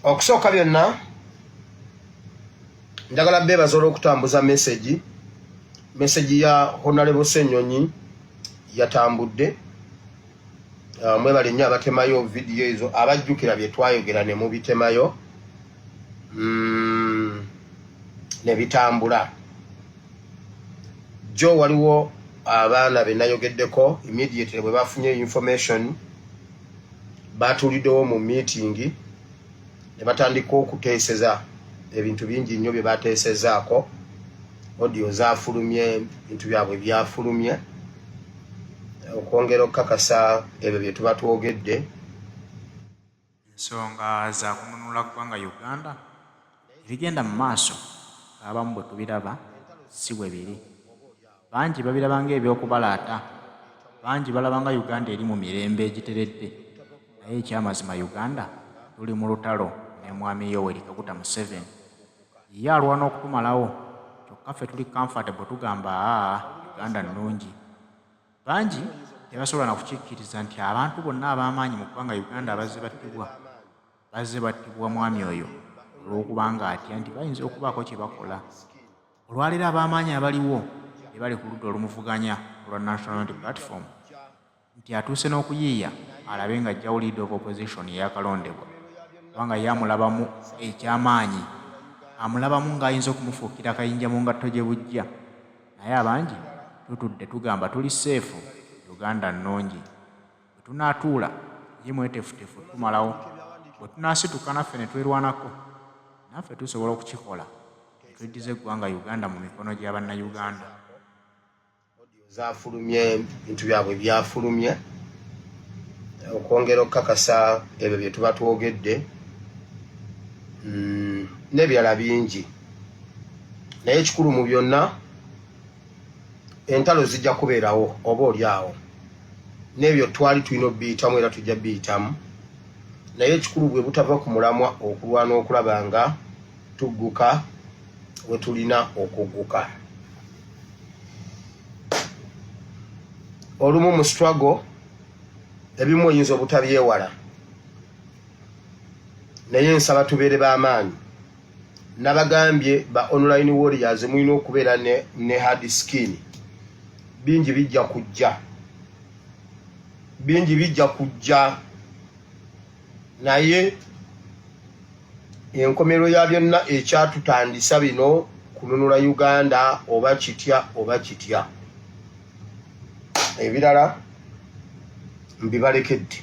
Okusooka byonna njagala beebaza olw'okutambuza message ya Honorable Ssenyonyi yatambudde. Mwebale nnyo abatemayo video ezo abajjukira bye twayogera ne mubitemayo ne bitambula. Jo waliwo abaana be nayogeddeko immediately bwe bafunye information batuliddewo mu meeting ne batandika okuteeseza ebintu bingi nnyo bye bateesezaako. Audio zaafulumye, bintu byabwe byafulumye okwongera okukakasa ebyo bye tuba twogedde. Ensonga za kununula ggwanga Uganda ebigenda mu maaso abamu bwe tubiraba si bwe biri. Bangi babiraba ng'ebyokubalaata, bangi balaba nga Uganda eri mu mirembe egiteredde, naye ekyamazima Uganda tuli mu lutalo ne mwami Yoweri Kaguta Museveni. Ye alwana okutumalawo, kyokka ffe tuli comfortable tugamba Uganda nnungi. Bangi tebasobola na kukikkiriza nti abantu bonna ab'amaanyi mu ggwanga Uganda bazze battibwa mwami oyo olw'okubanga atya nti bayinza okubaako kye bakola. Olwaleero ab'amaanyi abaliwo bali ku ludda olumuvuganya olwa National Unity Platform nti atuuse n'okuyiiya alabe nga ajjawo leader of opposition yakalondebwa, kubanga ye amulabamu ekyamaanyi, amulabamu ng'ayinza okumufuukira akayinja mu ngatto gye bujja. Naye abangi tutudde tugamba tuli seefu, Uganda nnungi. Bwe tunaatuula ye mwetefutefu tumalawo, bwe tunaasituka naffe ne twerwanako naffe tusobola okukikola tweddize eggwanga Uganda mu mikono gy'abannayuganda. Zaafulumye, bintu byabwe byafulumye okwongera okukakasa ebyo bye tuba twogedde n'ebirala bingi. Naye ekikulu mu byonna entalo zijja kubeerawo oba oli awo, n'ebyo twali tulina obiyitamu era tujja biyitamu. Naye ekikulu bwe butava ku mulamwa okulwana okulaba nga tugguka we tulina okugguka. Olumu mu struggle ebimu oyinza obutabyewala, naye nsaba tubeere b'amaanyi. Nabagambye ba online warriors mulina okubeera ne hard skin. Bingi bijja kujja, naye enkomero ya byonna ekyatutandisa bino kununula Uganda oba kitya ebirala mbibalekedde.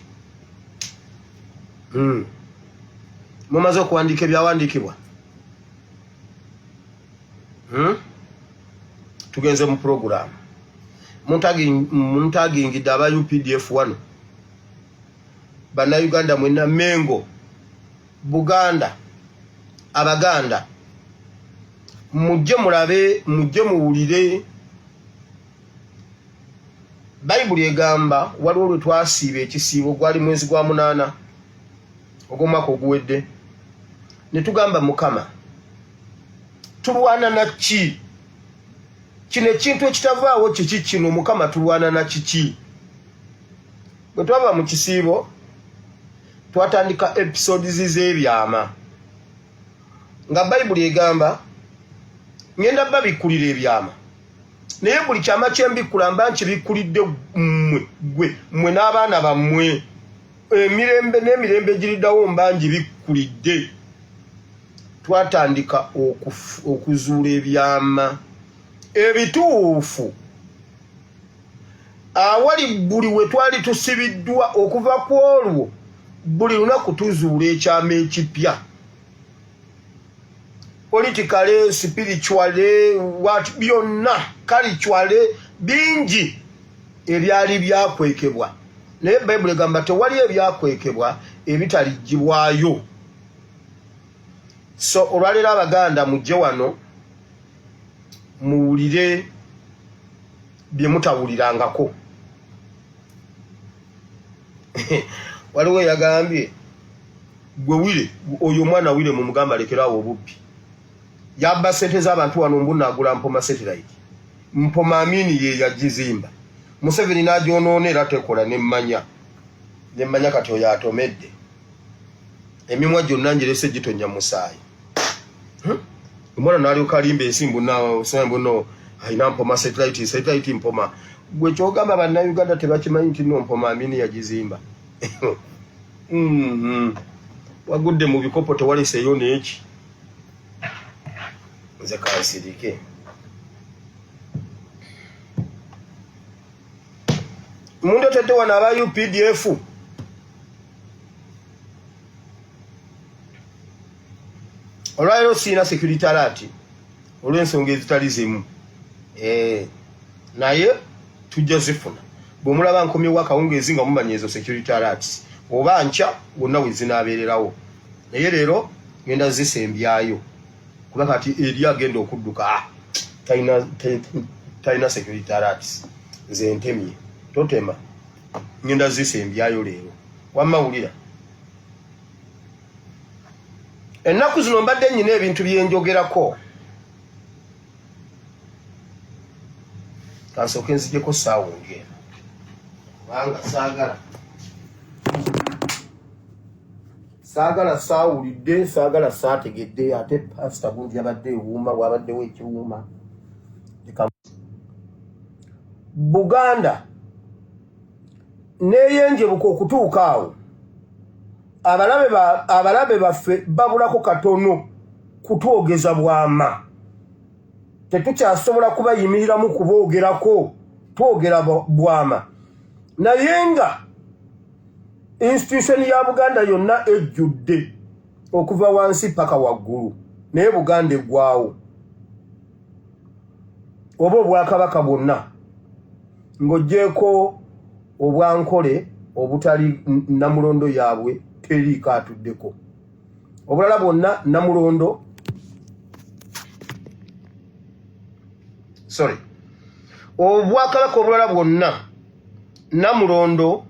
Mumaze okuwandiika ebyawandiikibwa? Tugenze mu program muntagingidde aba UPDF 1 bannayuganda mwenna, Mengo, Buganda, Abaganda, mujje mulabe, mujje muwulire. Bayibuli egamba waliwo lwe twasiiba ekisiibo, gwali mwezi gwa 8 ogw'omwaka oguwedde, ne tugamba Mukama tulwana na ki? Kino ekintu ekitavaawo kiki kino? Mukama tulwana na kiki? Bwe twava mu kisiibo twatandika episodes z'ebyama nga Bayibuli egamba ngenda babikkulira ebyama, naye buli kyama kyembikula mba nkibikkulidde mmwe n'abaana bammwe. Emirembe n'emirembe giriddawo mba ngibikkulidde. Twatandika okuzuula ebyama ebituufu awali buli we twali tusibiddwa. Okuva ku olwo buli lunaku tuzuula ekyama ekipya, politically, spiritually, byonna culturally, bingi ebyali byakwekebwa. Naye Bayibuli egamba tewali ebyakwekebwa ebitalijjibwayo. So olwaleero Abaganda mujje wano muwulire bye mutawulirangako. Waliwo yagambye gwe wire oyo mwana wire mu mugamba lekerawo obubbi. Yabba sente z'abantu wano mbunaagula Mpoma satellite. Mpoma Amini ye yagizimba. Museveni n'agyonoona era tekola nemmanya kati oyo atomedde. emimwa gyonna njirese gitonya musaayi omwana nali okalimba ensimbu nawo osambu no ayina mpoma satellite mpoma gwe kyogamba bannayuganda tebakimanyi nti no mpoma amini yagizimba wagudde mu bikopo tewaleseeyo neeki nze kansirike mundetedde wano aba UPDF olwaliro siina security alert olw'ensonga ezitali zimu naye tujja zifuna bw'omulaba nkomyewo akawungeezi nga mumanya ezo security alerts oba nkya wonna we zinaabeererawo naye leero ngenda zisembyayo kuba kati eri agenda okudduka talina security alerts nze ntemye totema ngenda zisembyayo leero wammawulira ennaku zino mbadde nnyina ebintu byenjogerako kansooke nzijeko saawungeera kubanga saagala saawulidde saagala saategedde ate pasita gundi yabadde ewuuma bwabaddewo ekiwuuma Buganda neyenjebuka okutuuka awo abalabe baffe babulako katono kutwogeza bwama tetukyasobola kubayimiriramu kuboogerako twogera bwama naye nga institution ya Buganda yonna ejjudde okuva wansi paka waggulu naye Buganda eggwawo oba obwakabaka bwonna ng'oggyeko obwankole obutali namulondo yaabwe teriiko atuddeko obulala bwonna namulondo obwakabaka obulala bwonna namulondo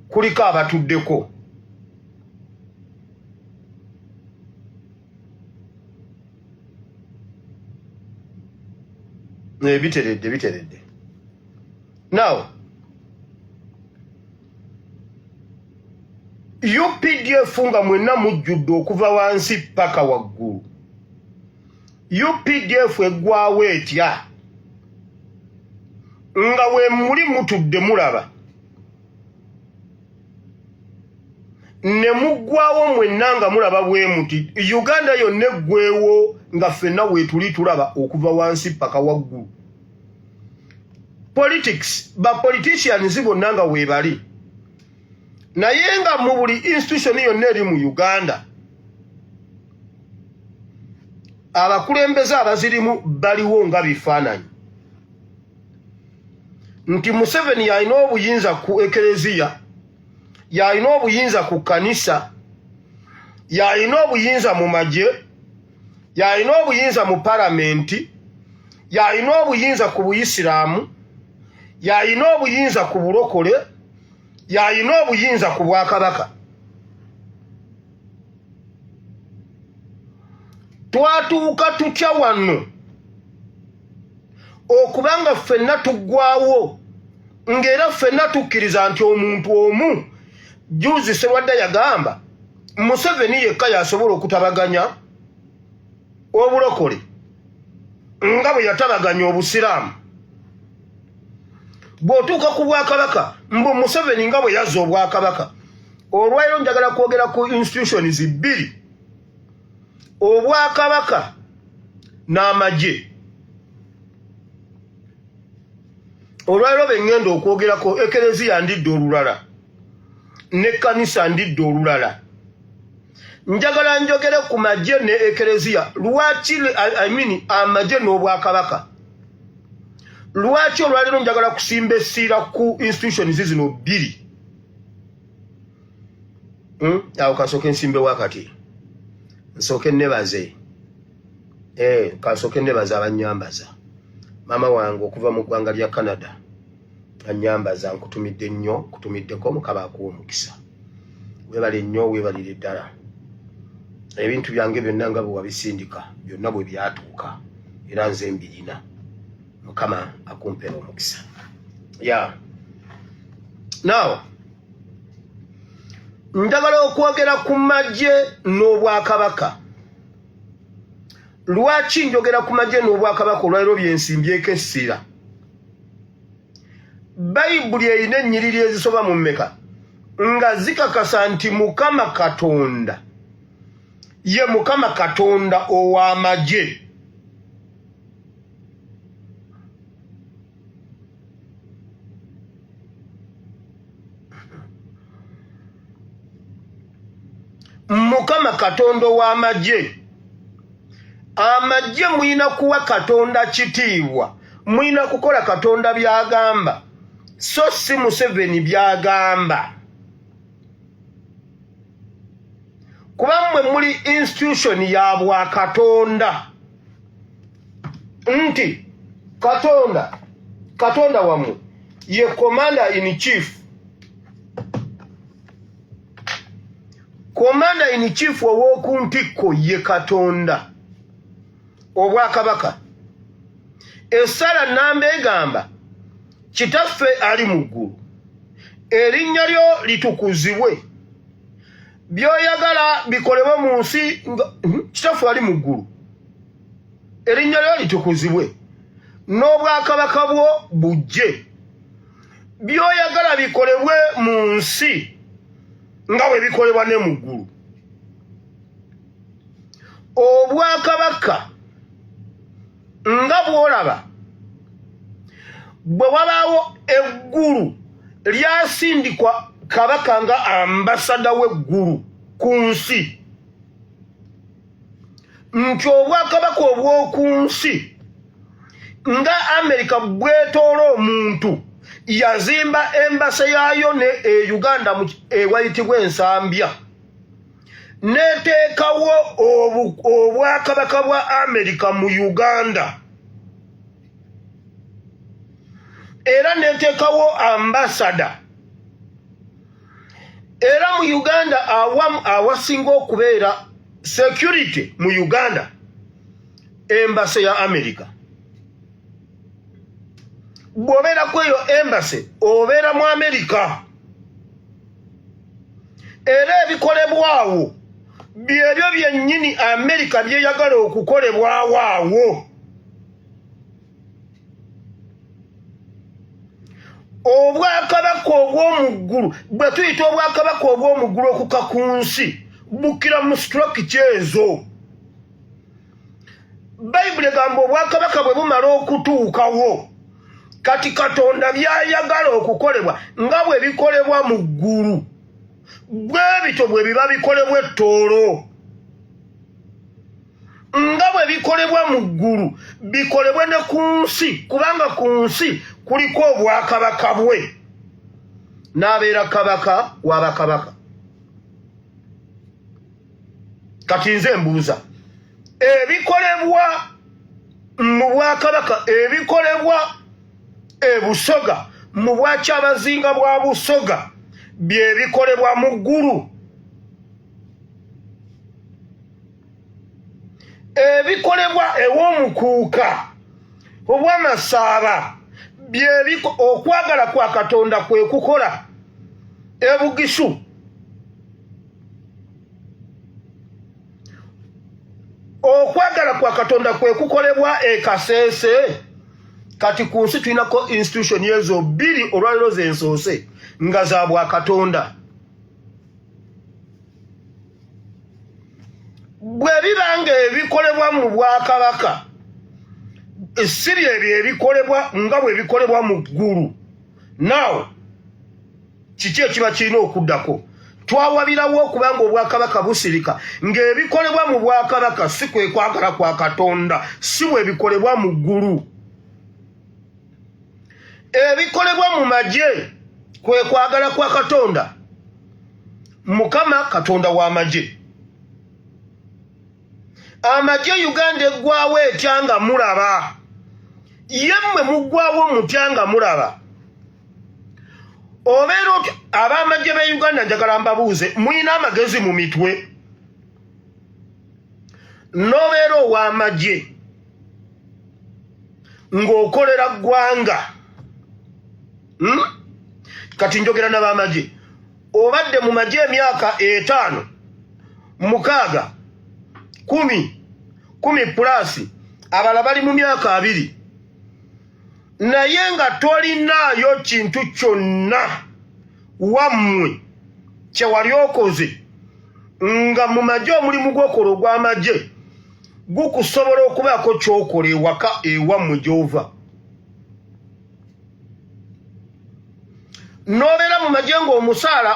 kuliko abatuddeko biteredde now UPDF nga mwenna mujjudde okuva wansi paka waggulu UPDF eggwawo etya nga we muli mutudde mulaba ne muggwawo mwenna nga mulaba bwe muti Uganda yonna eggweewo nga ffenna weetuli tulaba okuva wansi paka waggulu politicians bonna nga weebali naye nga mu buli institution yonna eri mu Uganda abakulembeze abazirimu baliwo nga bifaananyi nti Museveni yalina obuyinza ku ekereziya yalina obuyinza ku kanisa yalina obuyinza mu magye yalina obuyinza mu palamenti yalina obuyinza ku buyisiraamu yalina obuyinza ku bulokole yalina obuyinza ku bwakabaka twatuuka tutya wano okubanga ffenna tuggwawo ng'era ffenna tukkiriza nti omuntu omu juzi Ssewadda yagamba Museveni yekka yasobola okutabaganya obulokole nga bwe yatabaganya obusiraamu bw'otuuka ku bwakabaka mbu Museveni nga bwe yazza obwakabaka olwaliro njagala kwogera ku institutions bbiri obwakabaka n'amagye olwaliro bengenda okwogerako ekereziya ndidde olulala n'ekkanisa ndidde olulala njagala njogere ku magye ne ekereziya lwaki amagye n'obwakabaka lwaki olwaliro njagala kusimba essiira ku institutions zino bbiri awo kasooke nsimbe wakati nsooke nnebaze kasooke nnebaze abanyambaza maama wange okuva mu ggwanga lya Canada anyambaza nkutumidde nnyo kutumiddeko Mukama akuwa omukisa weebale nnyo weebalire ddala ebintu byange byonna nga bwe wabisindika byonna bwe byatuuka era nze mbirina Mukama akumpeera omukisa Now, njagala okwogera ku magye n'Obwakabaka. Lwaki njogera ku magye n'Obwakabaka olwaliro byensimbyeko essira? Bayibuli eyina ennyiriri ezisoba mu mmeka nga zikakasa nti Mukama Katonda ye Mukama Katonda ow'amagye. Mukama Katonda ow'amagye. Amagye muyina kuwa Katonda kitiibwa, muyina kukola Katonda byagamba, so si Museveni byagamba. Kuba mmwe muli institution ya Bwakatonda nti Katonda wamwe ye commander in chief. Commander in chief ow'oku ntikko ye Katonda. Obwakabaka essala nnamba egamba kitaffe ali mu ggulu, erinnya lyo litukuzibwe, by'oyagala bikolebwe mu nsi. Kitaffe ali mu ggulu, erinnya lyo litukuzibwe, n'Obwakabaka bwo bujje, by'oyagala bikolebwe mu nsi nga bwe bikolebwa ne mu ggulu. Obwakabaka nga bw'olaba bwe wabaawo eggulu lyasindikwa kabaka nga ambasada w'eggulu ku nsi, nti Obwakabaka obw'oku nsi nga Amerika bwetoola omuntu yazimba embasa yaayo ne Uganda ewayitibwa Ensambya, neteekawo Obwakabaka bwa Amerika mu Uganda, era neteekawo ambasada. Era mu Uganda awasinga okubeera security mu Uganda embase ya Amerika. Bw'obeera kweyo embase obeera mu Amerika, era ebikolebwawo byebyo byennyini Amerika byeyagala okukolebwawo awo. Obwakabaka obw'omu ggulu bwe tuyita Obwakabaka obw'omu ggulu okuka ku nsi bukkira mu structure ezo. Bayibuli egamba Obwakabaka bwe bumala okutuukawo, kati Katonda byayagala okukolebwa nga bwe bikolebwa mu ggulu, bwe bityo bwe biba bikolebwa ettoolo. Nga bwe bikolebwa mu ggulu bikolebwe ne ku nsi, kubanga ku nsi kuliko Obwakabaka bwe, n'abeera kabaka w'abakabaka. Kati nze mbuuza, ebikolebwa mu Bwakabaka, ebikolebwa e Busoga mu Bwakyabazinga bwa Busoga bye bikolebwa mu ggulu, ebikolebwa ew'omukuuka obw'Amasaaba okwagala kwa Katonda kwe kukola e Bugisu, okwagala kwa Katonda kwe kukolebwa e Kasese. Kati ku nsi tulinako institution ezo bbiri olwaliro zensoose nga za Bwakatonda. Bwe biba nga ebikolebwa mu Bwakabaka siri ebyo ebikolebwa nga bwe bikolebwa mu ggulu, naawe kiki ekiba kirina okuddako? Twawabirawo okubanga Obwakabaka busirika ng'ebikolebwa mu Bwakabaka si kwe kwagala kwa Katonda, si bwe bikolebwa mu ggulu. Ebikolebwa mu magye kwe kwagala kwa Katonda, Mukama Katonda w'amagye. Amagye Uganda eggwawo etya nga mulaba, yemmwe muggwawo mutya nga mulaba. Obeera otya ab'amagye b'e Uganda, njagala mbabuuze, muyina amagezi mu mitwe? N'obeera ow'amagye ng'okolera ggwanga, kati njogera n'abamaje obadde mu maje emyaka 5 6 10 plus abala bali mu myaka 2 naye nga tolinayo kintu kyonna wammwe kye wali okoze nga mu maje omulimu gw'okola ogw'amaje gukusobola okubaako ky'okola ewaka ewammwe gy'ova nobeera mu maje ng'omusaala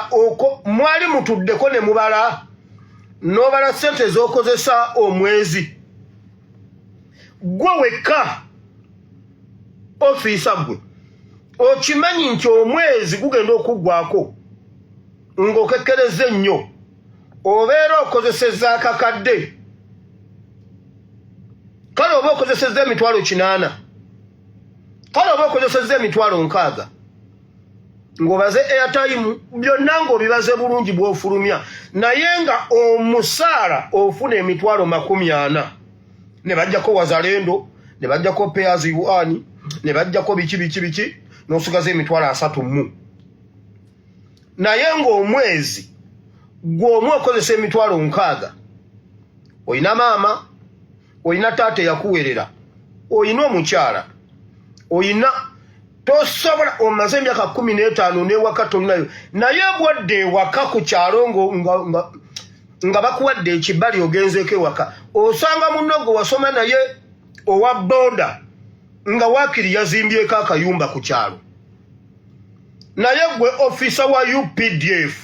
mwali mutuddeko ne mubala nobala ssente z'okozesa omwezi gwe wekka ofiisa gwe okimanyi nti omwezi gugenda okuggwako ng'okekkereza ennyo obeera okozeseza akakadde kale oba okozeseza emitwalo 8 kale oba okozeseza emitwalo 6 ng'obaze airtime byonna ng'obibaze bulungi bw'ofulumya naye nga omusaala ofuna emitwalo 40 ne bajjako wazalendo ne bajjako payers yuani ne bajjako biki n'osigaza emitwalo 3 naye ng'omwezi gw'omu okozesa emitwalo 6 oyina maama oyina taata yakuwerera oyina omukyala oyina tosobola omaze emyaka 15 n'ewaka tolinayo naye bwadde ewaka ku kyalo nga bakuwadde ekibbali ogenzeeko ewaka osanga munno gwe wasoma naye owa boda nga waakiri yazimbyeko akayumba ku kyalo naye gwe ofisa wa UPDF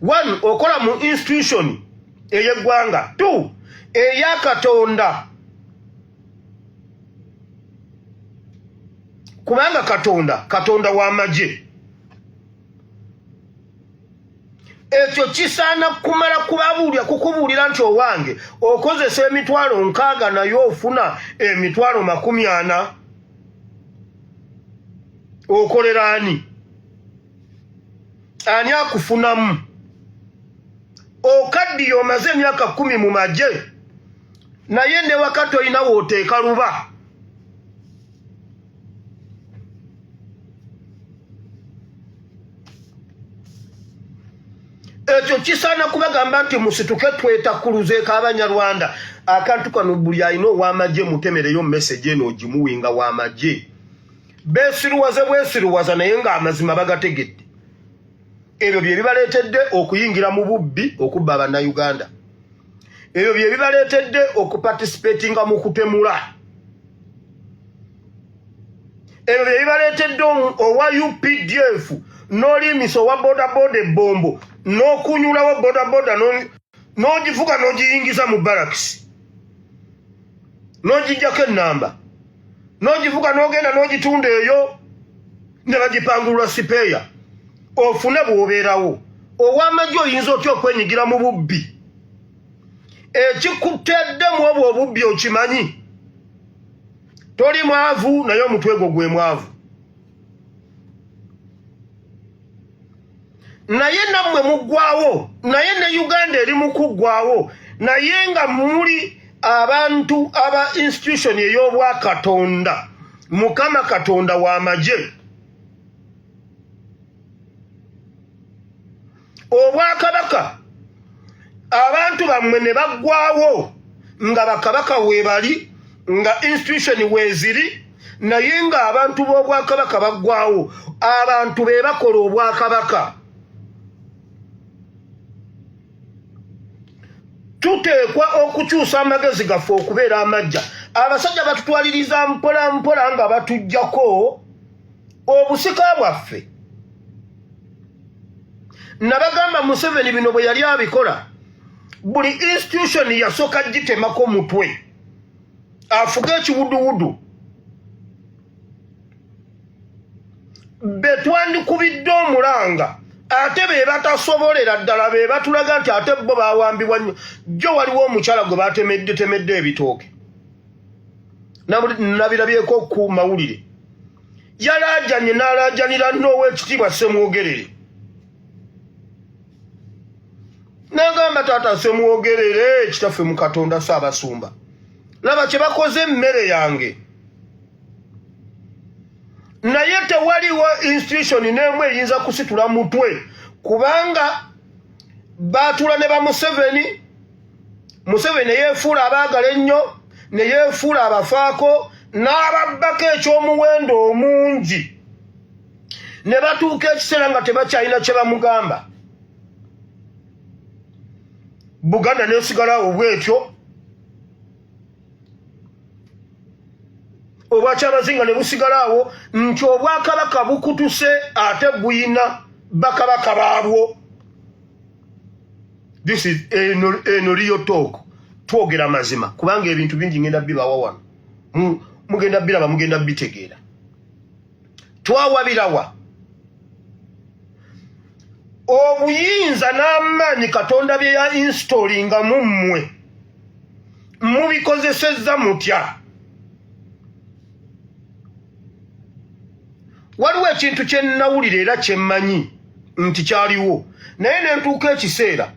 1 okola mu institution ey'eggwanga 2 eya Katonda kubanga Katonda w'amaje ekyo kisaana kumala kukubuulira nti owange okozesa emitwalo 6 naye ofuna emitwalo 40 okolera ani akufunamu okaddiye omaze emyaka 10 mu maje naye ne wakati olina wooteeka luba ekyo kisaana kubagamba nti musituke twetakuluzeeko Abanyarwanda akantu kano buli alina ow'amaje mutemereyo message eno ogimuwinga w'amaje bwesiruwaza naye ng'amazima bagategedde ebyo bye bibaleetedde okuyingira mu bubbi okubba Abannayuganda ebyo bye bibaleetedde okuparticipatinga mu kutemula ebyo bye bibaleetedde owa UPDF n'olimisa owa bodaboda ebbombo n'okunyulawo bodaboda n'ogivuga n'ogiyingiza mu barakisi n'ogijjako ennamba n'ogivuga n'ogenda n'ogitunda eyo ne bagipangulwa sipeeya ofune bw'obeerawo ow'amagye oyinza otya okwenyigira mu bubbi ekikuteddemu obwo obubbi okimanyi toli mwavu naye omutwe gwo gwe mwavu naye nammwe muggwawo naye ne Uganda eri mu kuggwawo naye nga muli abantu aba institution ey'obwakatonda Mukama Katonda w'amaje obwakabaka abantu bammwe ne baggwawo nga bakabaka weebali nga institution weeziri naye nga abantu b'obwakabaka baggwawo abantu be bakola obwakabaka tuteekwa okukyusa amagezi gaffe okubeera amajja abasajja batutwaliriza mpola mpola nga batuggyako obusika bwaffe nabagamba Museveni bino bwe yali abikola buli institution yasooka gitemako mutwe afuga ekiwuduwudu betwandikubidde omulanga ate be batasobolera ddala be batulaga nti ate bo bawambibwa nnyo jjo waliwo omukyala gwe batemedde ebitooke nabirabyeko ku mawulire yalaajanye n'alaajanira n'ow'ekitiibwa Ssemwogerere nagamba taata Ssemwogerere kitaffe mu Katonda Ssaabasumba laba kye bakoze emmere yange naye tewaliwo institution n'emu eyinza kusitula mutwe kubanga baatula ne ba Museveni yeefuula abaagala ennyo ne yeefuula abafaako n'ababbako ekyomuwendo omungi ne batuuka ekiseera nga tebakyalina kye bamugamba. Buganda neesigalawo bwetyo, obwakyabazinga ne busigalawo nti obwakabaka bukutuse ate buyina bakabaka baabwo. This is eno real talk. Twogera mazima kubanga ebintu bingi ngenda bibawa wano. Mugenda biraba, mugenda bitegeera. Twawabirawa obuyinza n'amaanyi Katonda bye ya installinga mu mmwe mubikozesezza mutya. Waliwo ekintu kye nnawulira era kye mmanyi nti kyaliwo naye ne ntuuka ekiseera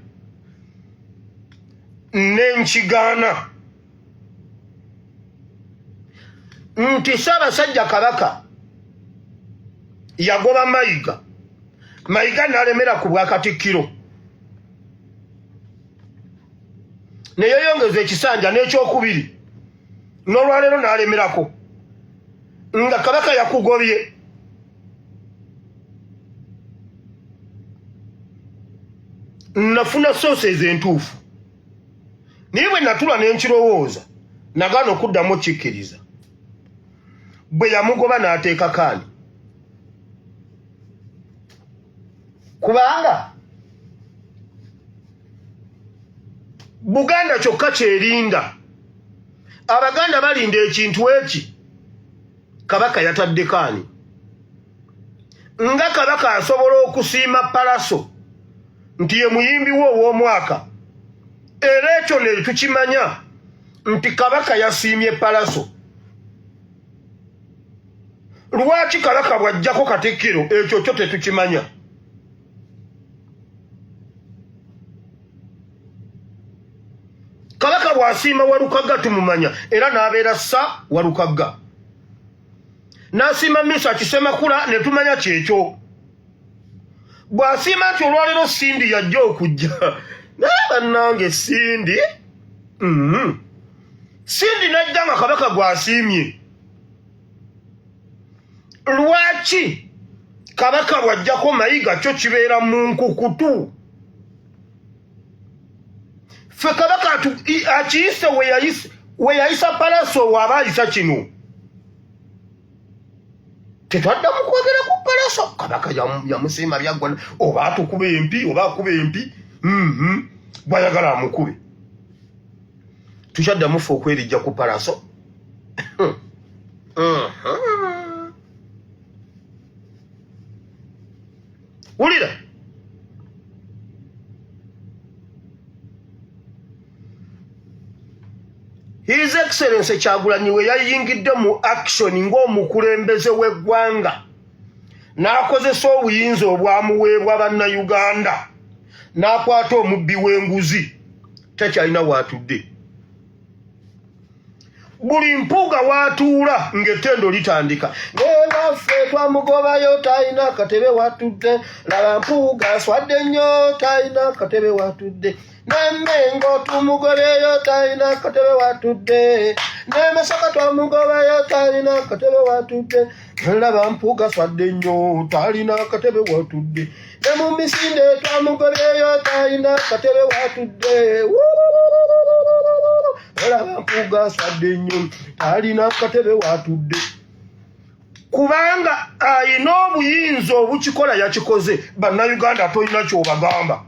n'enkigaana nti Ssaabasajja Kabaka yagoba Mayiga n'alemera ku Bwakatikkiro ne yeeyongeza ekisanja n'ekyokubiri n'olwaleero n'alemerako nga Kabaka yakugobye. Nafuna sources entuufu naye bwe natula n'enkirowooza nagaana okuddamu okikkiriza. Bwe yamugoba n'ateeka kaani kubanga Buganda kyokka kyerinda. Abaganda balinda ekintu eki Kabaka yatadde kaani. Nga Kabaka asobola okusiima Palaso nti ye muyimbi wo ow'omwaka era ekyo ne tukimanya nti Kabaka yasiimye Palaso. Lwaki Kabaka bw'ajjako Katikkiro ekyo kyo tetukimanya? Kabaka bw'asiima Walukagga tumumanya era n'abeera ssa Walukagga. N'asiima Misa Kisemakula ne tumanya kyekyo. Bw'asiima nti olwaleero Sindi yajja okujja naye bannange Sindi Sindi najja nga Kabaka gw'asiimye. Lwaki Kabaka bw'ajjako Mayiga kyo kibeera mu nkukutu? Ffe Kabaka akiyise we yayisa Palaso waba ayisa kino. Tetwaddamu kwogera ku Palaso. Kabaka yamusiima byaggwana oba atukuba empi oba akuba empi bw'ayagala amukube. Tukyaddamu ffe okwerijja ku Palaso. Wulira His Excellency Kyagulanyi we yayingidde mu action ng'omukulembeze w'eggwanga n'akozesa obuyinza obwamuweebwa Bannayuganda n'akwata omubbi w'enguzi takyalina waatudde. Buli mpuuga waatuula ng'ettendo litandika ng'ewaffe twamugobayo talina katebe watudde, laba mpuuga aswadde nnyo talina katebe watudde, n'Emmengo tumugobeyo talina katebe watudde, n'Emasaka twamugobayo talina katebe watudde, laba mpuuga aswadde nnyo talina katebe watudde, ne mu Misinde twamugobeyo talina katebe watudde, laba mpuuga aswadde nnyo talina katebe watudde. Kubanga ayina obuyinza obukikola yakikoze. Bannayuganda tolina kyobagamba.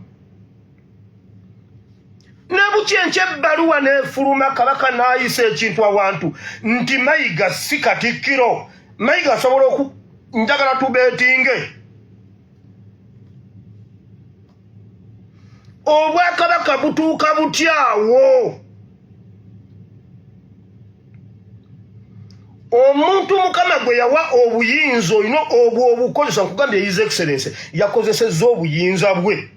Ne bukyenkya ebbaluwa n'efuluma Kabaka n'ayisa ekintu awantu nti Mayiga si Katikkiro. Mayiga asobola njagala tubeetinge. Obwakabaka butuuka butyawo. Omuntu Mukama gwe yawa obuyinza olina obukozesa nkugambye His Excellency yakozesezza obuyinza bwe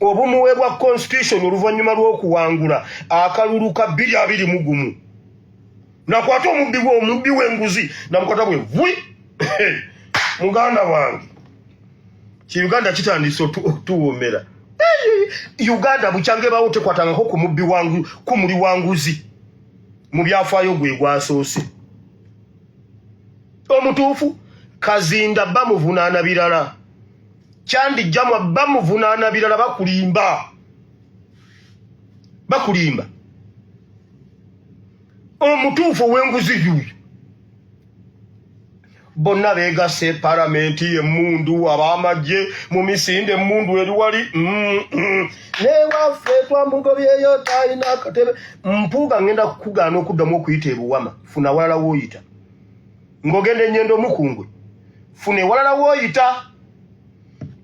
obumuweebwa constitution oluvannyuma lw'okuwangula akalulu ka 221 nakwata omubbi w'enguzi namukwata bwe vwi muganda wange Uganda kitandise tuwomera Uganda bucyange bawo tekwatangako ku mubbi wangu ku muli wanguzi mu byafaayo gwe gwasoose omutuufu Kazinda bamuvunaana birala Kyandi jamwa bamuvunaana birala bakulimba omutuufu w'enguzi yuyo bonna beegasse paramenti emmundu abamagye mu misinde emmundu eri wali newaffe twamugobyeyo talina akatebe mpuuga ngenda kukugaana okuddamu okuyita ebuwama funa walala wooyita ng'ogenda ennyendo mukungwe funa ewalala wooyita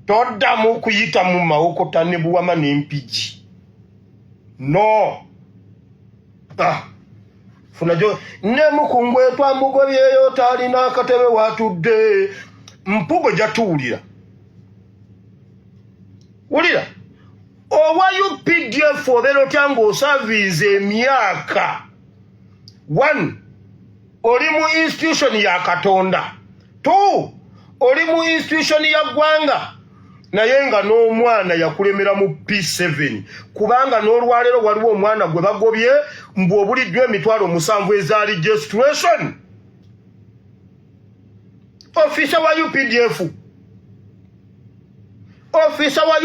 toddamu kuyita mu mawokota ne buwama n'empigi no funa jo ne mukungwe twamugobyeyo talina akatebe watudde mpugo jatuwulira wulira owa UPDF obeera otya ng'osaviiza emyaka 1 oli mu institution ya Katonda 2 oli mu institution ya ggwanga naye nga n'omwana yakulemera mu P7 kubanga n'olwaleero waliwo omwana gwe bagobye mbu obuliddwa emitwalo 7 eza registration ofisa wa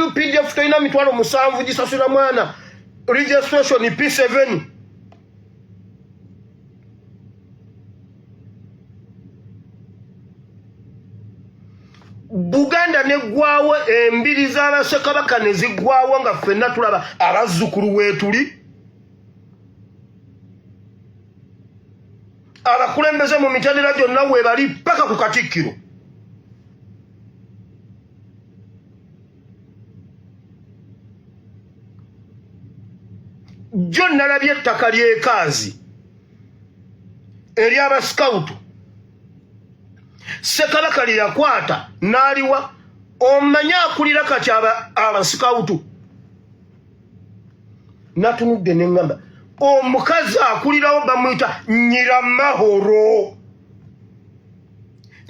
UPDF talina mitwalo 7 gisasula mwana registration P7 Buganda ne gwawo embiri z'Abassekabaka ne ziggwawo nga ffenna tulaba abazzukulu weetuli abakulembeze mu mitendera gyonna weebali paka ku Katikkiro jjo nalabye ettaka ly'ekaazi ery'abasikawutu Ssekabaka lye yakwata n'aliwa omanya akulira kati abasikawutu natunudde ne ŋŋamba omukazi akulirawo bamuyita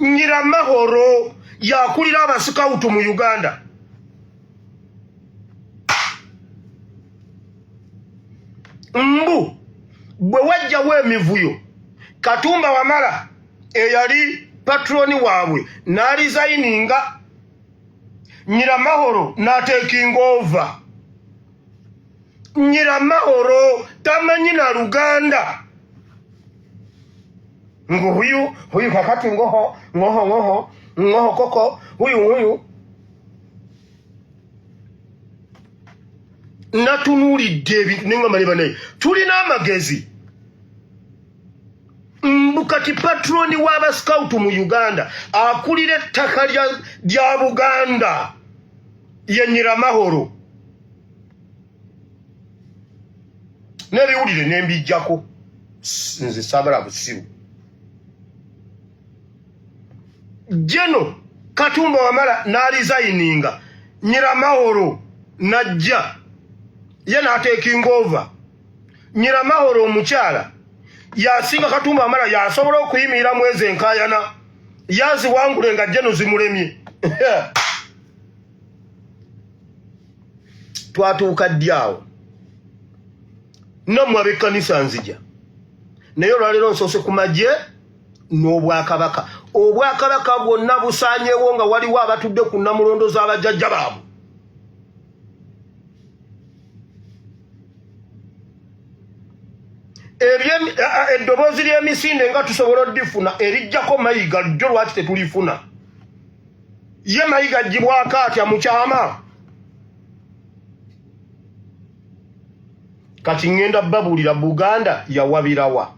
Nyiramahoro yakulira abasikawutu mu Uganda mbu bwe wajjawo emivuyo Katumba Wamala eyali patroni waabwe n'alizayininga Nyiramahoro n'atekinga over Nyiramahoro tamanyi na Luganda ngo huyu kakati ngoho koko huyu natunuulidde ebintu neŋŋamba naye tulina amagezi mbukati patroni w'abasikawutu mu Uganda akulira ettaka lya Buganda ye Nyiramahoro n'ebiwulire n'embijjako nze saagala busiru Jeno Katumba Wamala n'alizayininga Nyiramahoro najja ye n'atekinga over Nyiramahoro omukyala yasinga Katumba Wamala yasobola okuyimirira mwezi enkaayana yaziwangule nga Jeno zimulemye twatuuka ddi awo nammwe ab'ekkanisa nzija naye olwaleero nsoose ku magye n'Obwakabaka Obwakabaka bwonna busaanyeewo nga waliwo abatudde ku nnamulondo z'abajjajja baabwe eddoboozi ly'emisinde nga tusobola oddifuna erijjako Mayiga jjo lwaki tetulifuna ye Mayiga aggyibwako atya mu kyama kati ŋŋenda babuulira Buganda yawabirawa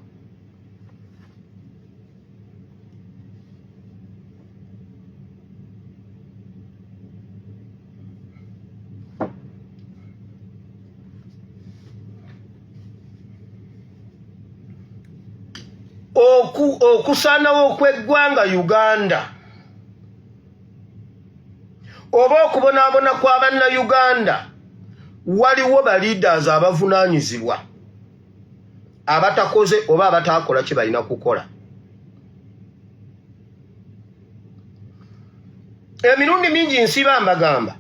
okusaanawo okw'eggwanga Uganda oba okubonaabona kw'Abannayuganda waliwo ba leaders abavunaanyizibwa abatakoze oba abataakola kye balina kukola emirundi mingi nsiba mbagamba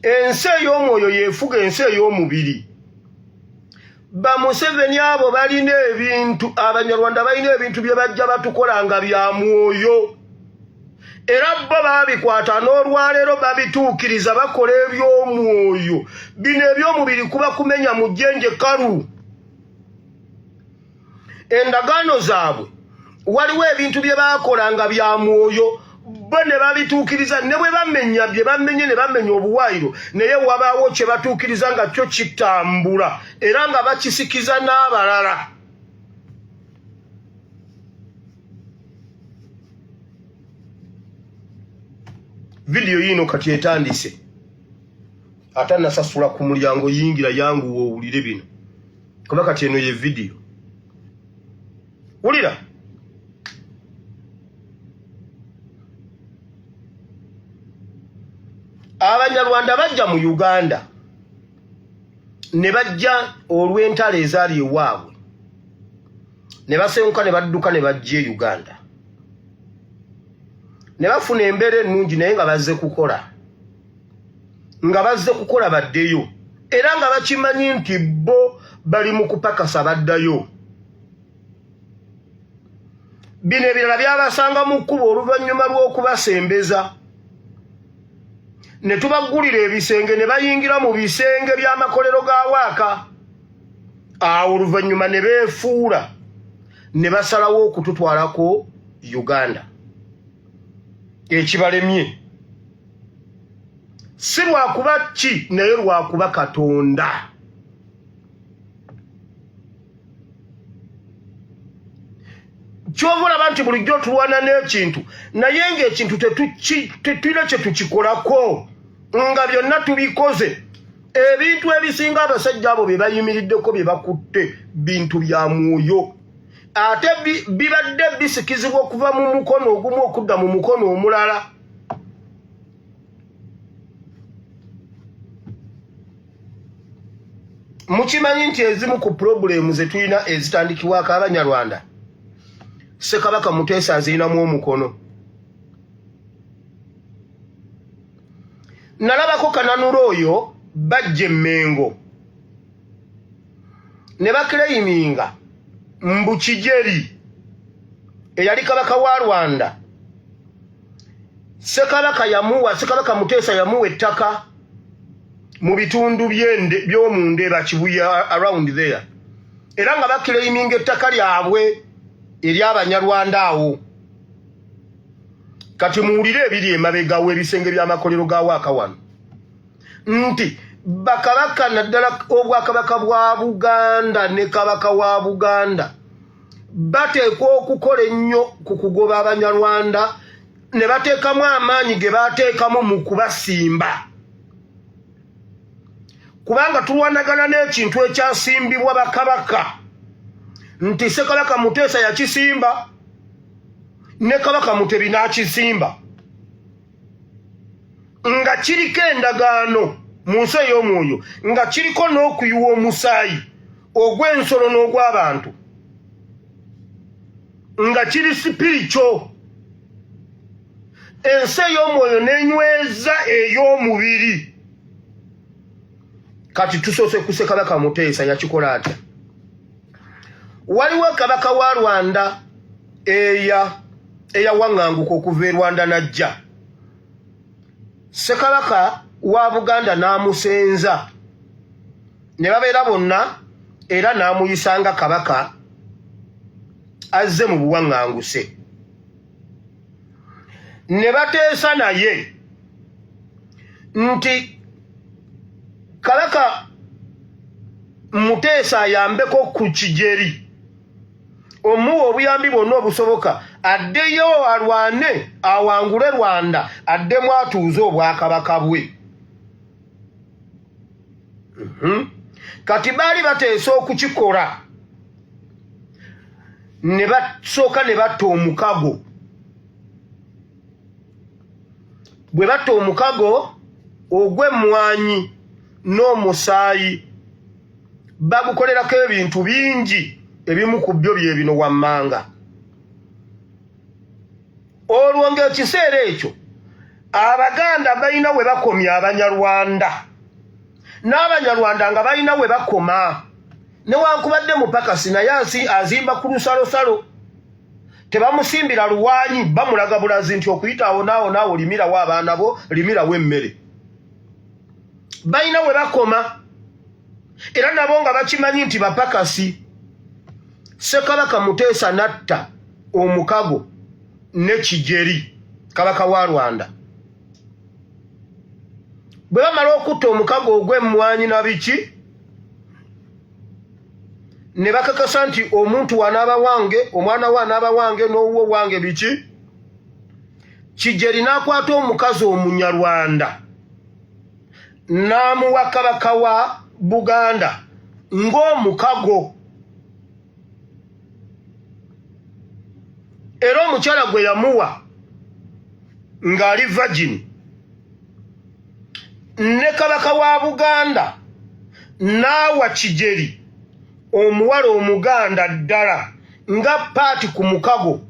ensi ey'omwoyo yeefuga ensi ey'omubiri. Bamuseveni abo balina ebintu, Abanyarwanda balina ebintu bye bajja batukola nga bya mwoyo, era bo babikwata n'olwaleero babituukiriza bakola eby'omwoyo. Bino eby'omubiri kuba kumenya mu jjenje kalu. Endagaano zaabwe waliwo ebintu bye baakola nga bya mwoyo, bo ne babituukiriza, ne bwe bamenya bye bamenye ne bamenya obuwaayiro, naye wabaawo kye batuukiriza nga kyo kitambula era nga bakisikiza n'abalala. Vidiyo yino kati etandise, ate nasasula ku mulyango, yingira yangu owulire bino kuba kati eno ye vidiyo. Wulira. Abanyarwanda bajja mu Uganda ne bajja olw'entalo ezaali ewaabwe, ne basenguka ne badduka ne bajja e Uganda, ne bafuna embeera ennungi naye nga bazze kukola baddeyo, era nga bakimanyi nti bo bali mu kupakasa baddayo. Bino ebirala byabasanga mu kkubo oluvannyuma lw'okubasembeza, ne tubaggulira ebisenge ne bayingira mu bisenge by'amakolero ga Waaka. Awo oluvannyuma ne beefuula ne basalawo okututwalako Uganda. Ekibalemye si lwakuba ki naye lwakuba Katonda. Kyovulaba nti bulijjo tulwana n'ekintu naye ng'ekintu tetulina kye tukikolako, nga byonna tubikoze. Ebintu ebisinga abasajja abo bye bayimiriddeko bye bakutte bintu bya mwoyo, ate bibadde bisikizibwa okuva mu mukono ogumu okudda mu mukono omulala. Mukimanyi nti ezimu ku problemu ze tulina ezitandikibwako Abanyarwanda, Ssekabaka Muteesa azirinamu omukono. Nalabako Kananura oyo bajja Mengo ne bakireyiminga mbu Kijeri eyali kabaka wa Rwanda. Ssekabaka Muteesa yamuwa ettaka mu bitundu by'omunda Kibuya around there, era nga bakireyiminga ettaka lyabwe ery'Abanyarwanda awo. Kati muwulire ebiri emabegawo ebisenge by'amakolero ga Waaka wano nti bakabaka naddala obwakabaka bwa Buganda ne kabaka wa Buganda bateekwa okukola ennyo ku kugoba Abanyarwanda, ne bateekamu amaanyi ge bateekamu mu kubasimba, kubanga tulwanagana n'ekintu ekyasimbibwa bakabaka nti Ssekabaka Muteesa yakisimba ne Kabaka Mutebi n'akisimba, nga kiriko endagaano mu nsi ey'omwoyo, nga kiriko n'okuyiwa omusaayi ogw'ensolo n'ogw'abantu, nga kiri sipirikyo. Ensi ey'omwoyo n'enyweza ey'omubiri. Kati tusoose ku Ssekabaka Muteesa yakikola atya? Waliwo kabaka wa Rwanda eyawaŋŋanguka okuva e Rwanda n'ajja. Ssekabaka wa Buganda n'amusenza ne babeera bonna, era n'amuyisanga kabaka azze mu buwaŋŋanguse. Ne bateesa naye nti Kabaka Muteesa ayambeko ku Kijeri, omuwa obuyambi bwonna obusoboka, addeyo alwane awangule Rwanda, addemu atuuze obwakabaka bwe. Kati baali bateesa okukikola, ne basooka ne batta omukago. Bwe batta omukago ogw'emmwanyi n'omusaayi, bagukolerako ebintu bingi, ebimu ku byo bye bino wammanga. Olwo ng'ekiseera ekyo Abaganda balina we bakomya Abanyarwanda n'Abanyarwanda nga balina we bakoma newankubadde mupakasi naye azimba ku lusalosalo tebamusimbira luwanyi bamulaga bulazi nti okuyitaawo naawo limirawo abaana bo limirawo emmere balina we bakoma era nabo nga bakimanyi nti bapakasi. Ssekabaka Muteesa natta omukago ne Kijeri kabaka wa Rwanda bwe bamala okutta omukago ogw'emmwanyi na biki ne bakakasa nti omuntu wanaaba wange omwana we anaaba wange n'owuwo wange biki Kijeri n'akwata omukazi Omunyarwanda n'amuwa kabaka wa Buganda ng'omukago era omukyala gwe yamuwa ng'ali virgin ne kabaka wa Buganda n'awa Kijeri omuwala Omuganda ddala nga paati ku mukago.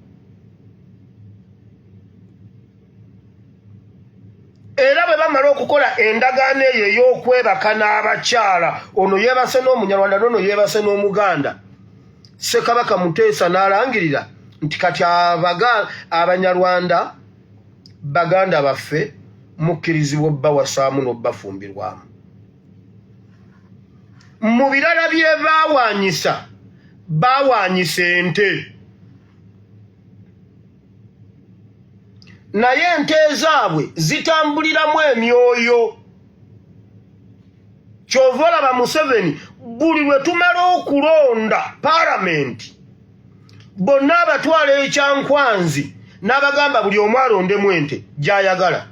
Era bwe bamala okukola endagaano eyo ey'okwebaka n'abakyala ono yeebase n'Omunyarwanda n'ono yeebase n'Omuganda Ssekabaka Muteesa n'alangirira nti kati Abanyarwanda Baganda baffe mukkirizibwa obbawasaamu n'obbafumbirwamu. Mu birala bye bawaanyisa ente naye ente zaabwe zitambuliramu emyoyo. Kyova olaba Museveni buli lwe tumala okulonda paalamenti bonna abatwala ekyankwanzi n'abagamba buli omu alondemu ente gy'ayagala.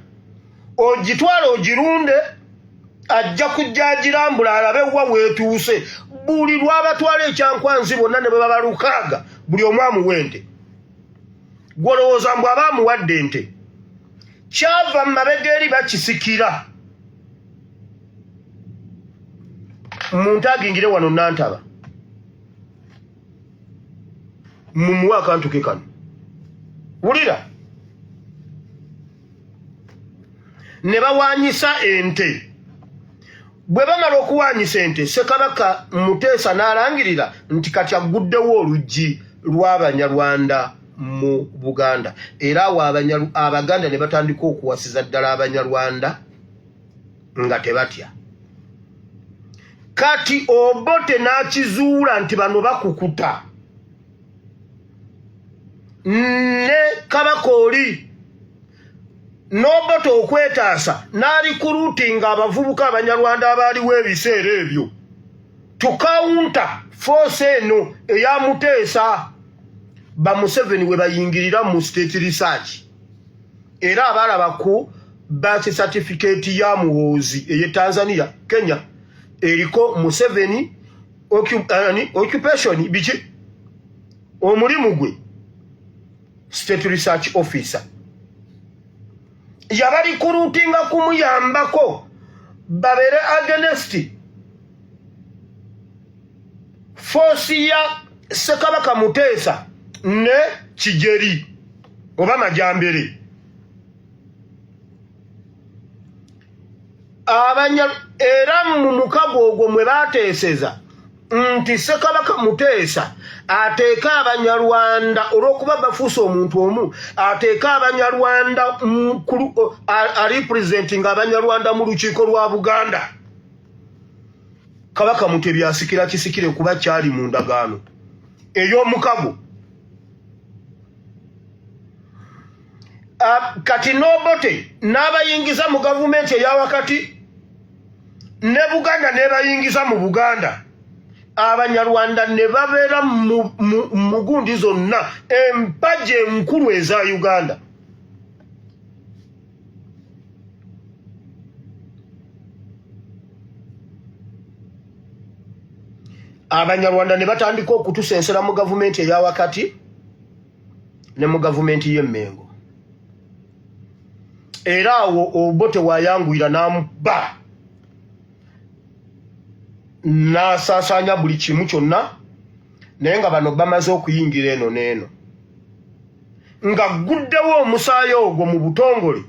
Ogitwala ogirunde ajja kujja agirambula alabe wa weetuuse. Buli lw'abatwala ekyankwanzi bonna ne bwe baba 600 buli omu amuwa ente. Gwolowooza mbw aba amuwadde ente kyava mu mabega eri bakisikira. Muntu agingire wano Nantaba mumuwa akantu ke kano wulira ne bawaanyisa ente. Bwe bamala okuwaanyisa ente Ssekabaka Muteesa n'alangirira nti kati agguddewo oluggi lw'Abanyarwanda mu Buganda era awo Abaganda ne batandika okuwasiza ddala Abanyarwanda nga tebatya. Kati Obote n'akizuula nti bano bakukuta ne Kabaka oli n'Obote okwetaasa n'alikuruutinga abavubuka Abanyarwanda abaaliwo ebiseera ebyo tukawunta force eno eya Muteesa ba Museveni we bayingirira mu state research era abalaba ku birth certificate ya muhoozi eye Tanzania Kenya eriko Museveni occupation biki omulimu gwe state research officer yabali kurutinga kumuyambako babere against force ya Ssekabaka Muteesa ne Kijeri oba Majambere. Era mu mukago ogwo mwe bateeseza nti Ssekabaka Muteesa ateeka Abanyarwanda olw'okuba bafuuse omuntu omu ateeka Abanyarwanda representing Abanyarwanda mu lukiiko lwa Buganda. Kabaka Mutebi asikira kisikire kuba kyali mu ndagaano ey'omukago. Kati n'Obote n'abayingiza mu gavumenti eya wakati ne Buganda n'ebayingiza mu Buganda. Abanyarwanda ne babeera mu gundi zonna empagi enkulu eza Uganda. Abanyarwanda ne batandika okutusensera mu gavumenti eya wakati ne mu gavumenti y'Emmengo. Era awo Obote wayanguyira n'amuba n'asaasaanya buli kimu kyonna naye nga bano bamaze okuyingira eno n'eno nga guddewo omusaayi ogwo mu butongole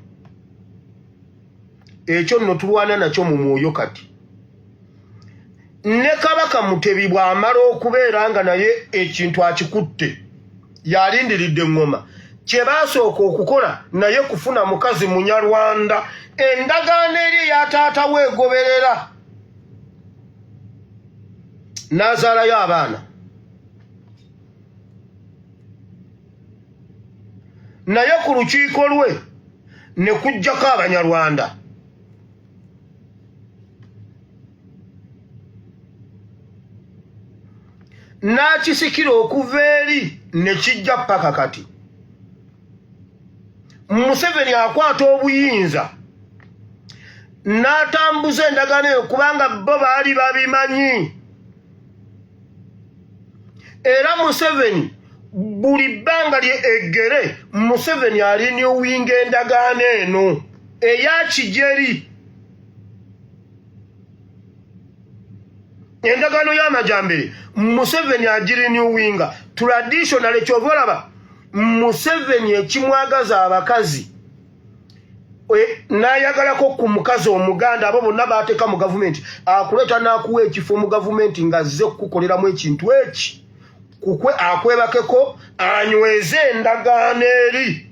ekyo nno tulwana nakyo mu mwoyo kati. Ne Kabaka Mutebi bw'amala okubeera nga naye ekintu akikutte yalindiridde ngoma, kye baasooka okukola naye kufuna mukazi Munyarwanda, endagaano eri ya taata we egoberera, n'azaalayo abaana. Naye ku lukiiko lwe ne kujjako Abanyarwanda. N'akisikira okuva eri ne kijja paka kati. Museveni akwata obuyinza n'atambuza endagaano eyo kubanga bo baali babimanyi. Era Museveni buli bbanga lye eggere, Museveni aliniwinga endagaano eno eya Kijeri. Endagaano y'amajambere Museveni agiriniwinga. Traditional ekyova olaba Museveni ekimwagaza abakazi n'ayagalako ku mukazi Omuganda, abo bonna baateeka mu gavumenti, akuleeta n'akuwa ekifo mu gavumenti ng'azze kukoleramu ekintu eki, kukwe akwebakeko anyweze endagaano eri,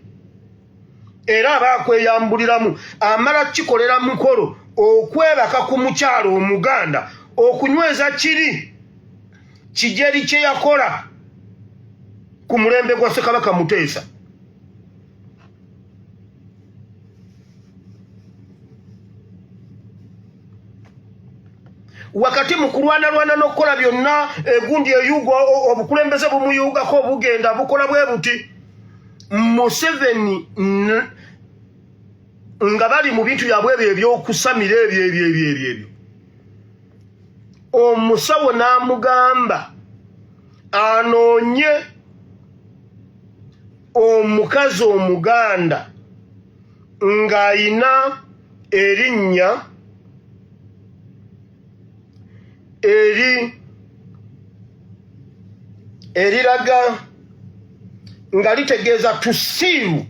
era aba akweyambuliramu, amala kikolera mukolo okwebaka ku mukyalo Omuganda, okunyweza kiri Kijeri kye yakola ku mulembe gwa Ssekabaka Muteesa. Wakati mu kulwana n'okukola byonna egundi eyugo obukulembeze bumuyugako bugenda bukola bwe buti, Museveni nga bali mu bintu byabwe ebyokusamira ebyo omusawo n'amugamba anoonye omukazi Omuganda ng'ayina erinnya eriraga nga litegeeza tusiiru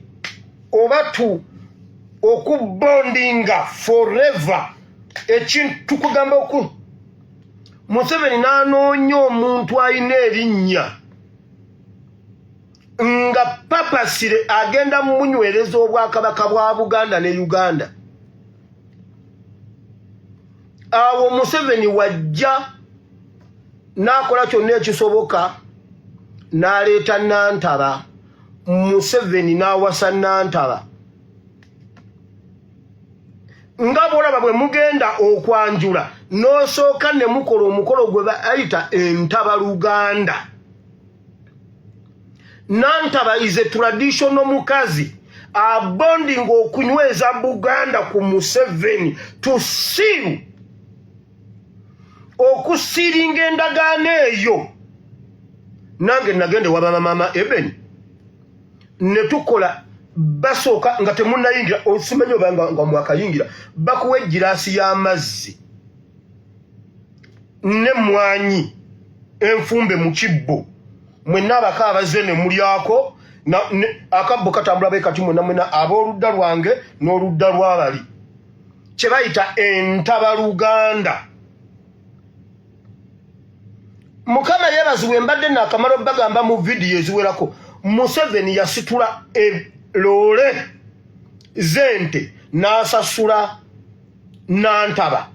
oba okubondinga forever, ekintu kugamba oku. Museveni n'anoonya omuntu ayina erinnya nga papasire agenda munywereza obwakabaka bwa Buganda ne Uganda. Awo Museveni wajja n'akola kyonna ekisoboka n'aleeta Nantaba. Museveni n'awasa Nantaba. Nga bw'olaba bwe mugenda okwanjula n'osooka ne mukola omukolo gwe bayita entabaluganda. Nantaba is a traditional mukazi abondinga okunyweza Buganda ku Museveni tusiiru okusiringa endagaano eyo. Nange nagende waba mama Eben ne tukola basooka nga temunnayingira, osimanyi oba nga mwakayingira, bakuwa egiraasi y'amazzi ne mwanyi enfumbe mu kibbo, mwenna abaka abazze ne mulyako, akabbo katambula be kati mwena ab'oludda lwange n'oludda lw'abali, kye bayita entabaluganda. Mukama yeebazibwe, mbadde naakamala obbagamba mu vidiyo eziwerako, Museveni yasitula loole zente n'asasula Nantaba.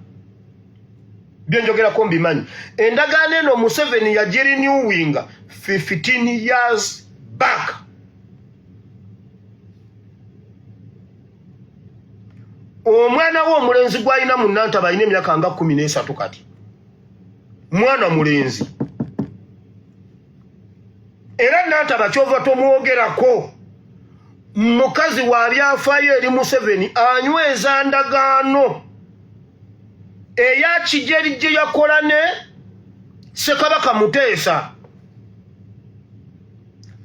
Byenjogerako mbimanyi. Endagaano eno Museveni yagiriniwinga 15 years back. Omwana w'omulenzi gw'alina mu Nantaba alina emyaka nga 13 kati. Mwana mulenzi. Era Nantaba kyova tomwogerako. Mukazi waali afaayo eri Museveni anyweza ndagaano eya Kijeri Jeyakola ne Ssekabaka Muteesa.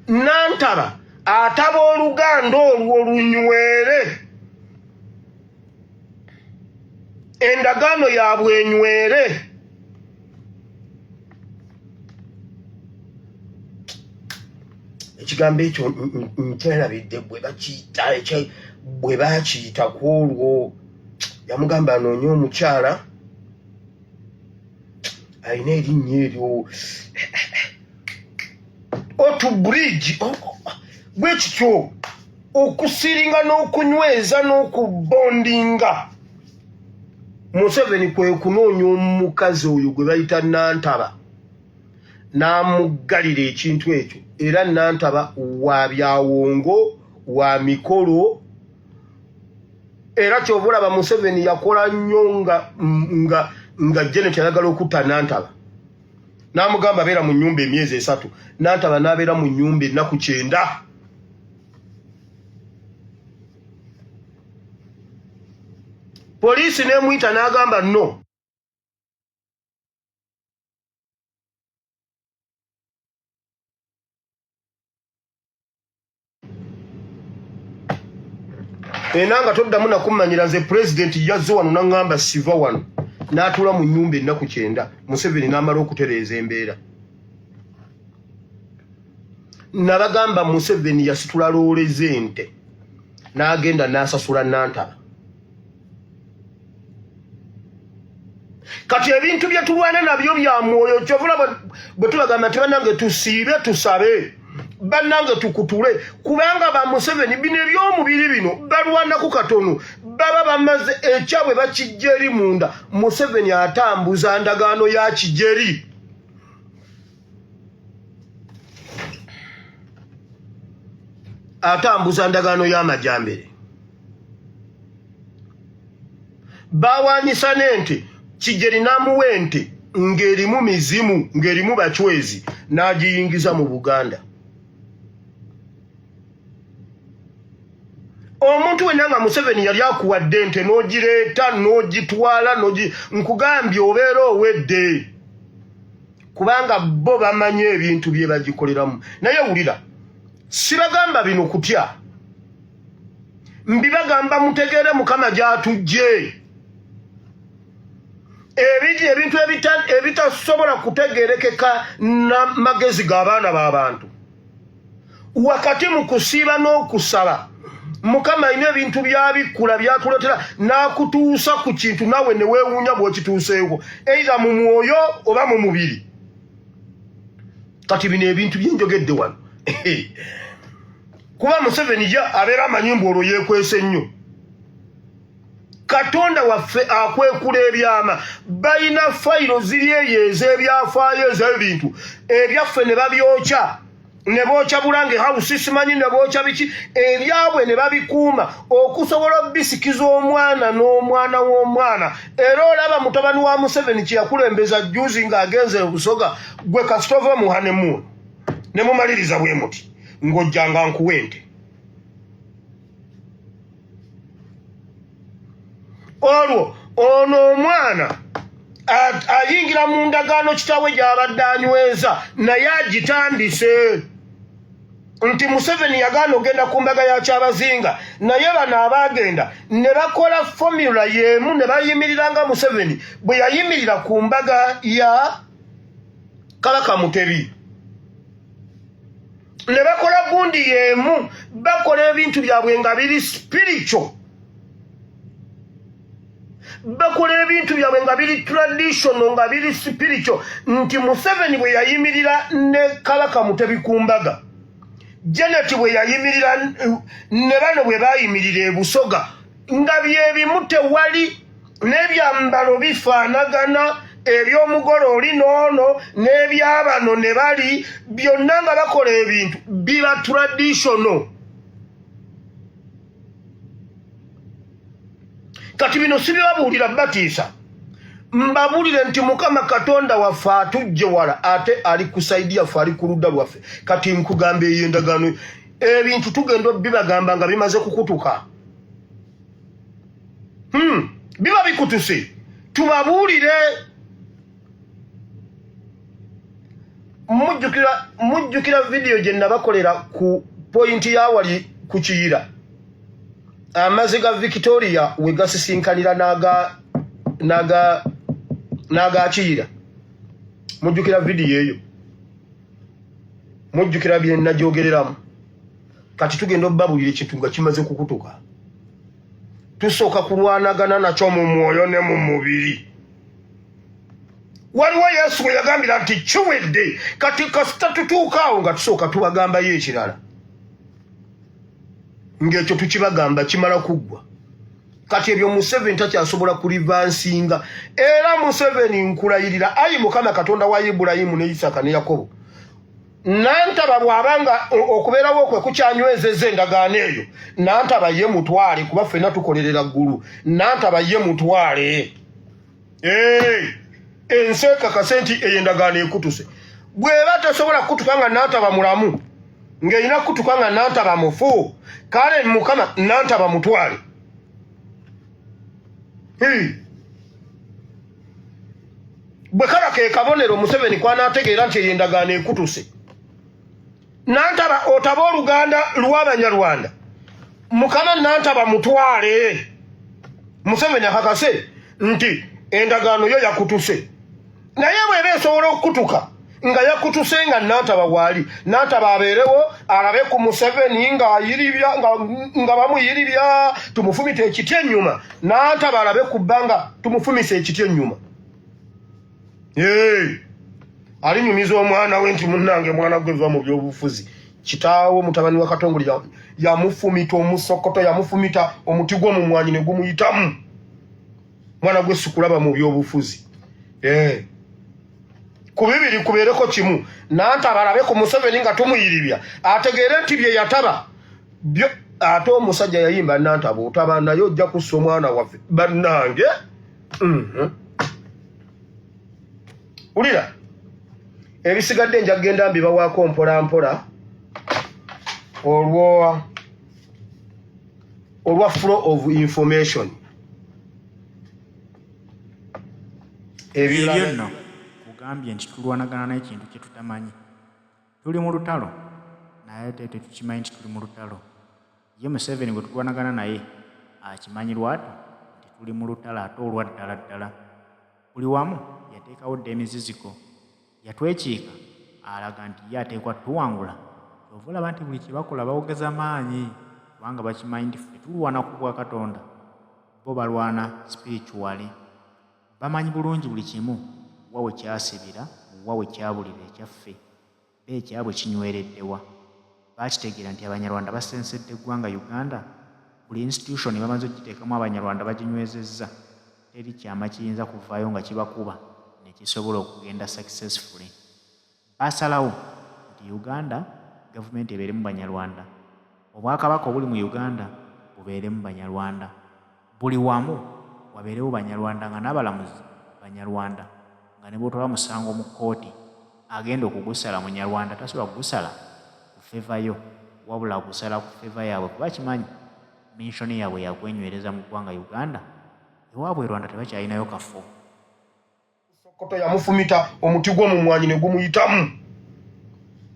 Nantaba ataba oluganda olwo olunywere, endagaano yaabwe enywere. Ekigambo ekyo nkyerabidde bwe bakiyita ku olwo yamugamba anoonye omukyala alina erinnya eryo otubridge bwe kityo okusiringa n'okunyweza n'okubondinga. Museveni kwe kunoonya omukazi oyo gwe bayita Nantaba n'amuggalira ekintu ekyo, era Nantaba wa byawongo wa mikolo, era kyova olaba Museveni yakola nnyo nga Janet ayagala okutta Nantaba n'amugamba abeera mu nnyumba emyezi 3, Nantaba n'abeera mu nnyumba ennaku 9. Poliisi n'emuyita n'agamba no. Enanga toddamu nakumanyira nze president yazze wano n'angamba siva wano, n'atuula mu nnyumba ennaku 9. Museveni n'amala okutereeza embeera. Nabagamba Museveni yasitula looleza ente n'agenda n'asasula Nantaba. Kati ebintu bye tulwana nabyo bya mwoyo, kyovula bwe tubagamba tebanange tusiibe tusabe, bannange tukutule, kubanga ba Museveni bino eby'omubiri bino balwanaku katono, baba bamaze ekyabwe bakijjeri munda. Museveni atambuza ndagaano ya kijjeri. Atambuza ndagaano y'amajambere. Bawaanyisa n'ente, kijjeri n'amuwa ente ng'erimu mizimu, ng'erimu bachwezi, n'agiyingiza mu Buganda. Omuntu wenna nga Museveni yali akuwadde ente n'ogireeta n'ogitwala nkugambye obeera owedde, kubanga bo bamanyi ebintu bye bagikoleramu. Naye wulira, sibagamba bino kutya, mbibagamba mutegeere Mukama gy'atujje. Ebintu ebitasobola kutegeerekeka n'amagezi g'abaana b'abantu. Wakati mu kusiiba n'okusaba, Mukama alina ebintu by'abikkula by'atuleetera n'akutuusa ku kintu nawe ne weewuunya bw'okituuseeko, either mu mwoyo oba mu mubiri. Kati bino ebintu bye njogedde wano. Kuba Museveni abeera amanyi mbu olwo yeekwese nnyo. Katonda waffe akwekula ebyama, balina fayiro ziri eyo ez'ebyafaayo ez'ebintu ebyaffe ne babyokya, ne bookya Bulange House simanyi ne bookya biki, ebyabwe ne babikuuma okusobola obisikiza omwana n'omwana w'omwana. Era olaba mutabani wa Museveni kye yakulembeza juzi ng'agenze Busoga, gwe kasita ova mu honeymoon ne mumaliriza bwe muti ng'ojjanga nkuwa ente. Olwo ono omwana ayingira mu ndagaano kitaawe gy'abadde anyweza, naye agitandise nti Museveni yagaana ogenda ku mbaga ya Kyabazinga, naye bano abaagenda ne bakola formula y'emu ne bayimirira nga Museveni bwe yayimirira ku mbaga ya Kabaka Mutebi, ne bakola gundi y'emu, bakola ebintu byabwe nga biri spiritual, bakola ebintu byabwe nga biri traditional, nga biri spiritual. Nti Museveni bwe yayimirira ne Kabaka Mutebi ku mbaga, Janet bwe yayimirira ne bano bwe bayimirira e Busoga, nga byebimu tewali n'ebyambalo bifaanagana, eby'omugole oli noono n'ebyabano ne bali, byonna nga bakola ebintu biba traditional. Kati bino sibibabuulira batiisa, mbabuulire nti Mukama Katonda waffe atujje wala ate ali kusaidi yaffe, ali ku ludda lwaffe. Kati nkugamba ey'endagaano ebintu tugenda bibagamba nga bimaze kukutuka, biba bikutuse, tubabuulire. Mujjukira video gye nabakolera ku pointi ya wali ku Kiyira, amazzi ga Victoria we gasisinkanira naga Kiyira. Mujjukira video eyo, mujjukira bye najoogereramu. Kati tugenda obbabulira ekintu nga kimaze kukutuka. tusooka kulwanagana nakyo mu mwoyo ne mu mubiri. Waliwo Yesu we yagambira nti kiwedde, kati kasita tutuukaawo nga tusooka tubagambayo ekirala. Ng'ekyo tukibagamba kimala kuggwa. Kati ebyo Museveni takyasobola kulivansinga. Era Museveni nkulayirira, ayi Mukama Katonda wa Ibulayimu ne Isaka ne Yakobo, nantaba bw'abanga okubeerawo kwe kukyanywezeza endagaano eyo, nantaba ye mutwale, kuba ffenna tukolerera ggulu. Nantaba ye mutwale. Ensi ekakase nti eyo endagaano ekutuse. Bw'eba tasobola kutuka nga nantaba mulamu, ng'erina kutuka nga nantaba mufu, kale Mukama nantaba mutwale. Bwe kaba ke kabonero Museveni kwanaategeera nti eyo endagaano ekutuse. Nantaba otaba Oluganda lw'Abanyarwanda, Mukama nantaba mutwale. Museveni akakase nti endagaano yo yakutuse. Naye bw'eba esobola okutuka nga yakutuse nga nantaba waali, nantaba abeerewo alabe ku Museveni ng'ayiribya nga bamuyiribya, tumufumite ekiti ennyuma. Nantaba alabe ku bbanga tumufumise ekiti ennyuma. Alinyumiza omwana we nti munnange mwana gwe va mu byobufuzi. Kitaawo mutabani wa Katongole yamufumita omusokoto, yamufumita omuti gw'omumwanyi ne gumuyitamu. Mwana gwe sikulaba mu byobufuzi. Ku bibiri kubeereko kimu. Nantaba alabe ku Museveni nga tumuyiribya, ategeere nti bye yataba ate omusajja yayimba nantaba otaba naye ojja kussa omwana waffe. Bannange ulira ebisigadde nja genda mbibawaako mpola mpola olwa flow of information. Ebyo nno kugambye nti tulwanagana n'ekintu kye tutamanyi. Tuli mu lutalo naye tetukimanyi nti tuli mu lutalo. Ye Museveni gwe tulwanagana naye akimanyi lwatu nti tuli mu lutalo ate olwa ddala ddala. Buli wamu yateekawo dda emiziziko, yatwekiika alaga nti ye ateekwa tuwangula. Kyova olaba nti buli kye bakola bawogeza maanyi, kubanga bakimanyi nti ffe tulwana ku bwa Katonda, bo balwana spiritually. Bamanyi bulungi buli kimu wa we kyasibira, wa we kyabulira ekyaffe, be ekyabwe kinywereddewa. Bakitegeera nti Abanyarwanda basensedde eggwanga Uganda, buli institution bamaze okugiteekamu Abanyarwanda baginywezezza. Teri kyama kiyinza kuvaayo nga kibakuba ne kisobola okugenda successfully. Basalawo nti Uganda gavumenti ebeere mu Banyarwanda, Obwakabaka obuli mu Uganda bubeere mu Banyarwanda, buli wamu wabeerewo Banyarwanda nga n'abalamuzi Banyarwanda, nga ne bw'otwala musango mu kkooti agenda okugusala Munyarwanda tasobola kugusala ku feva yo, wabula agusala ku feva yaabwe, kuba kimanyi minshoni yaabwe yakwenywereza mu ggwanga Uganda. Ewaabwe Rwanda tebakyalinayo kafo. Sokoto yamufumita omuti gw'omumwanyi ne gumuyitamu.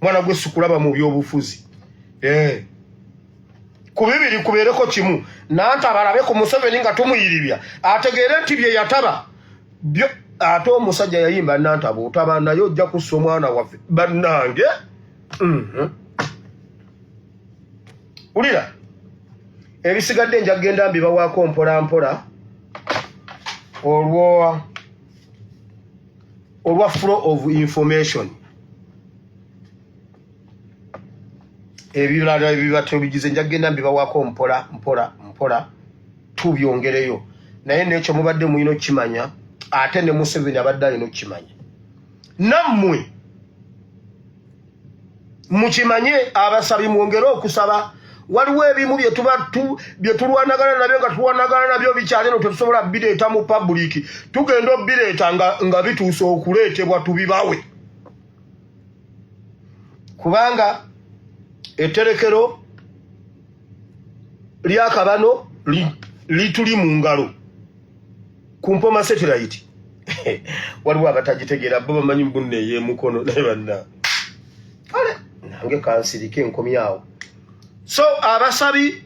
Mwana gwe sikulaba mu byobufuzi. Ku bibiri kubeereko kimu. Nantaba alabe ku Museveni nga tumuyiribya, ategeere nti bye yataba ate omusajja yayimba nantaba otaba naye ojja kussa omwana waffe. Bannange ulira ebisigadde nja genda mbibawaako mpola mpola olwa flow of information. Ebirala ebibatu bigize nja genda mbibawaako mpola tubyongereyo. Naye n'ekyo mubadde muyina okukimanya, ate ne Museveni abadde alina okukimanya. Nammwe mukimanye, abasabi mwongere okusaba. Waliwo ebimu bye tulwanagana nabyo nga tulwanagana nabyo bikyali no tetusobola bireeta mu public. Tugenda obireeta nga bituuse okuleetebwa tubibawe. Kubanga etterekero ly'akabano lituli mu ngalo ku mpoma satellite. Waliwo abatagitegeera bo bamanyi bunne y'emukono naye banna. Kale nange kansirike enkomyawo. So abasabi